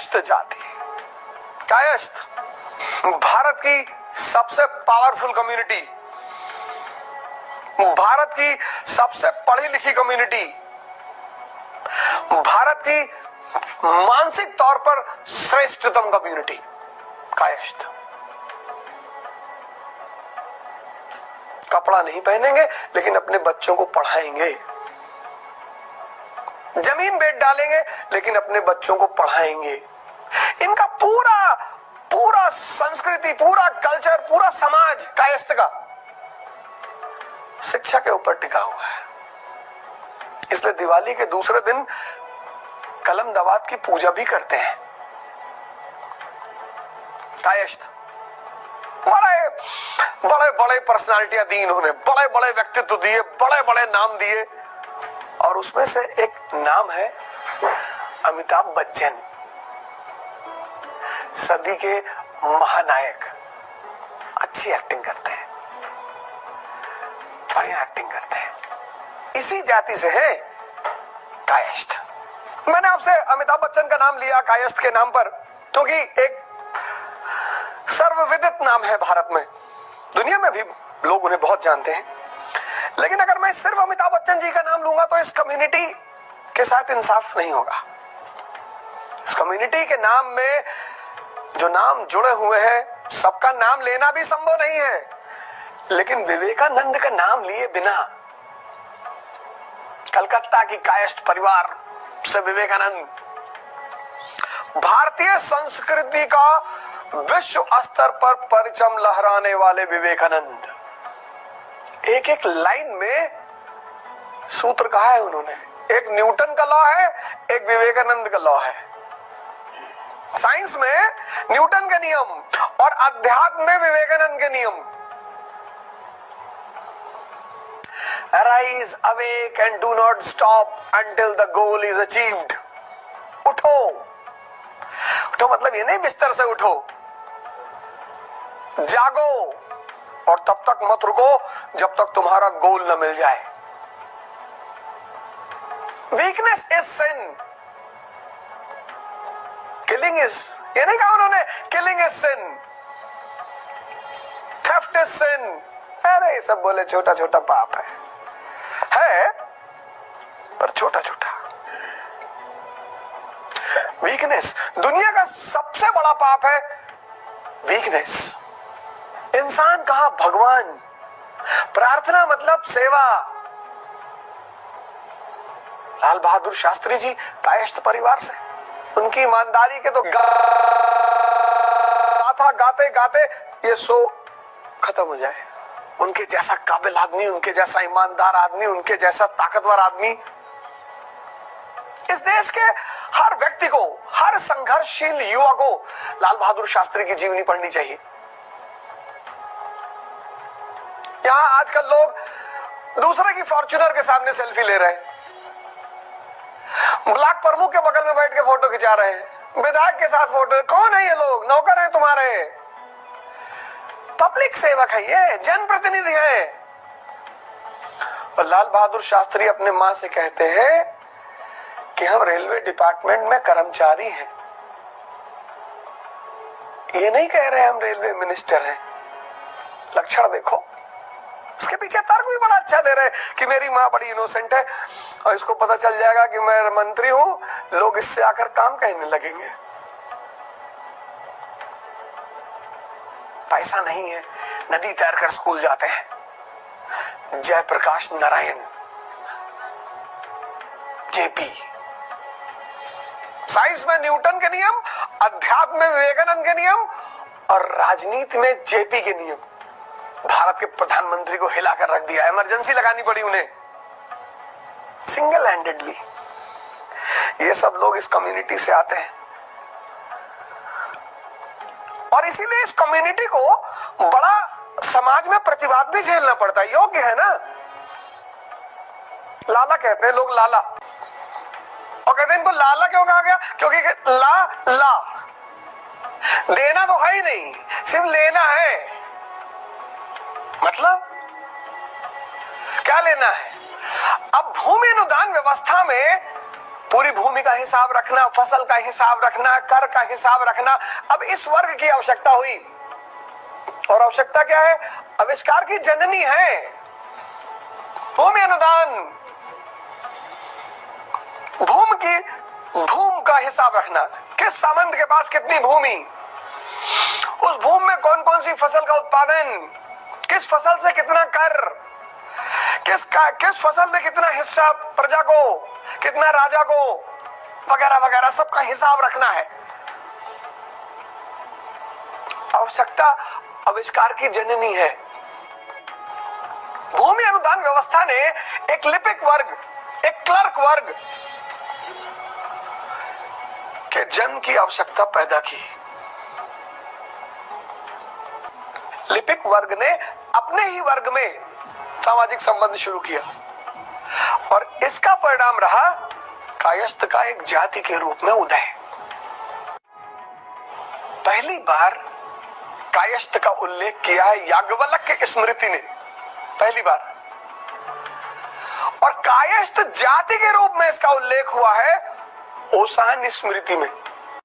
कायस्थ जाति। कायस्थ भारत की सबसे पावरफुल कम्युनिटी, भारत की सबसे पढ़ी लिखी कम्युनिटी, भारत की मानसिक तौर पर श्रेष्ठतम कम्युनिटी कायस्थ। कपड़ा नहीं पहनेंगे लेकिन अपने बच्चों को पढ़ाएंगे, जमीन बेच डालेंगे लेकिन अपने बच्चों को पढ़ाएंगे। इनका पूरा पूरा संस्कृति, पूरा कल्चर, पूरा समाज कायस्थ का शिक्षा के ऊपर टिका हुआ है। इसलिए दिवाली के दूसरे दिन कलम दवात की पूजा भी करते हैं। कायस्थ बड़े बड़े बड़े पर्सनालिटियां दी इन्होंने, बड़े बड़े व्यक्तित्व दिए, बड़े बड़े नाम दिए, और उसमें से एक नाम है अमिताभ बच्चन, सदी के महानायक। अच्छी एक्टिंग करते हैं, बढ़िया एक्टिंग करते हैं, इसी जाति से है कायस्थ। मैंने आपसे अमिताभ बच्चन का नाम लिया कायस्थ के नाम पर क्योंकि एक सर्वविदित नाम है भारत में, दुनिया में भी लोग उन्हें बहुत जानते हैं। लेकिन अगर मैं सिर्फ अमिताभ बच्चन जी का नाम लूंगा तो इस कम्युनिटी के साथ इंसाफ नहीं होगा। इस कम्युनिटी के नाम में जो नाम जुड़े हुए हैं सबका नाम लेना भी संभव नहीं है, लेकिन विवेकानंद का नाम लिए बिना, कलकत्ता की कायस्थ परिवार से विवेकानंद, भारतीय संस्कृति का विश्व स्तर पर परचम लहराने वाले विवेकानंद, एक एक लाइन में सूत्र कहा है उन्होंने। एक न्यूटन का लॉ है, एक विवेकानंद का लॉ है। साइंस में न्यूटन के नियम और अध्यात्म में विवेकानंद के नियम। Arise, awake and do not stop until the goal is achieved. उठो, उठो मतलब ये नहीं बिस्तर से उठो, जागो और तब तक मत रुको जब तक तुम्हारा गोल न मिल जाए। Weakness is sin, killing is, ये नहीं कहा उन्होंने killing is sin, theft is sin, अरे ये सब बोले छोटा छोटा पाप है पर छोटा छोटा। वीकनेस, दुनिया का सबसे बड़ा पाप है वीकनेस। इंसान कहा भगवान, प्रार्थना मतलब सेवा। लाल बहादुर शास्त्री जी कायस्थ परिवार से, उनकी ईमानदारी के तो गाथा गाते गाते ये शो खत्म हो जाए। उनके जैसा काबिल आदमी, उनके जैसा ईमानदार आदमी, उनके जैसा ताकतवर आदमी, इस देश के हर व्यक्ति को, हर संघर्षशील युवा को लाल बहादुर शास्त्री की जीवनी पढ़नी चाहिए। यहां आजकल लोग दूसरे की फॉर्च्यूनर के सामने सेल्फी ले रहे हैं, ब्लॉक प्रमुख के बगल में बैठ के फोटो खिंचा रहे हैं, विधायक के साथ फोटो। कौन है ये लोग? नौकर हैं तुम्हारे, पब्लिक सेवक है, ये जनप्रतिनिधि है। और लाल बहादुर शास्त्री अपने मां से कहते हैं कि हम रेलवे डिपार्टमेंट में कर्मचारी हैं, ये नहीं कह रहे हम रेलवे मिनिस्टर हैं। लक्षण देखो, उसके पीछे तर्क भी बड़ा अच्छा दे रहे हैं कि मेरी माँ बड़ी इनोसेंट है और इसको पता चल जाएगा कि मैं मंत्री हूं, लोग इससे आकर काम कहने लगेंगे। पैसा नहीं है, नदी तैरकर स्कूल जाते हैं। जयप्रकाश नारायण, जेपी, साइंस में न्यूटन के नियम, अध्यात्म में विवेकानंद के नियम और राजनीति में जेपी के नियम। भारत के प्रधानमंत्री को हिलाकर रख दिया, इमरजेंसी लगानी पड़ी उन्हें सिंगल हैंडेडली। ये सब लोग इस कम्युनिटी से आते हैं और इसीलिए इस कम्युनिटी को बड़ा समाज में प्रतिवाद भी झेलना पड़ता है। योग्य है ना, लाला कहते हैं लोग, लाला, और कहते हैं इनको लाला क्यों कहा गया? क्योंकि ला ला, देना तो है ही नहीं, सिर्फ लेना है। मतलब क्या लेना है? अब भूमि अनुदान व्यवस्था में पूरी भूमि का हिसाब रखना, फसल का हिसाब रखना, कर का हिसाब रखना। अब इस वर्ग की आवश्यकता हुई, और आवश्यकता क्या है? आविष्कार की जननी है भूमि अनुदान। भूम का हिसाब रखना, किस सामंत के पास कितनी भूमि, उस भूमि में कौन कौन सी फसल का उत्पादन, किस फसल से कितना कर, किस फसल में कितना हिस्सा प्रजा को, कितना राजा को, वगैरह वगैरह सबका हिसाब रखना है। आवश्यकता आविष्कार की जननी है। भूमि अनुदान व्यवस्था ने एक लिपिक वर्ग, एक क्लर्क वर्ग के जन्म की आवश्यकता पैदा की। लिपिक वर्ग ने अपने ही वर्ग में सामाजिक संबंध शुरू किया, और इसका परिणाम रहा कायस्थ का एक जाति के रूप में उदय। पहली बार कायस्थ का उल्लेख किया है याज्ञवल्क्य स्मृति ने, पहली बार। और कायस्थ जाति के रूप में इसका उल्लेख हुआ है ओशान स्मृति में।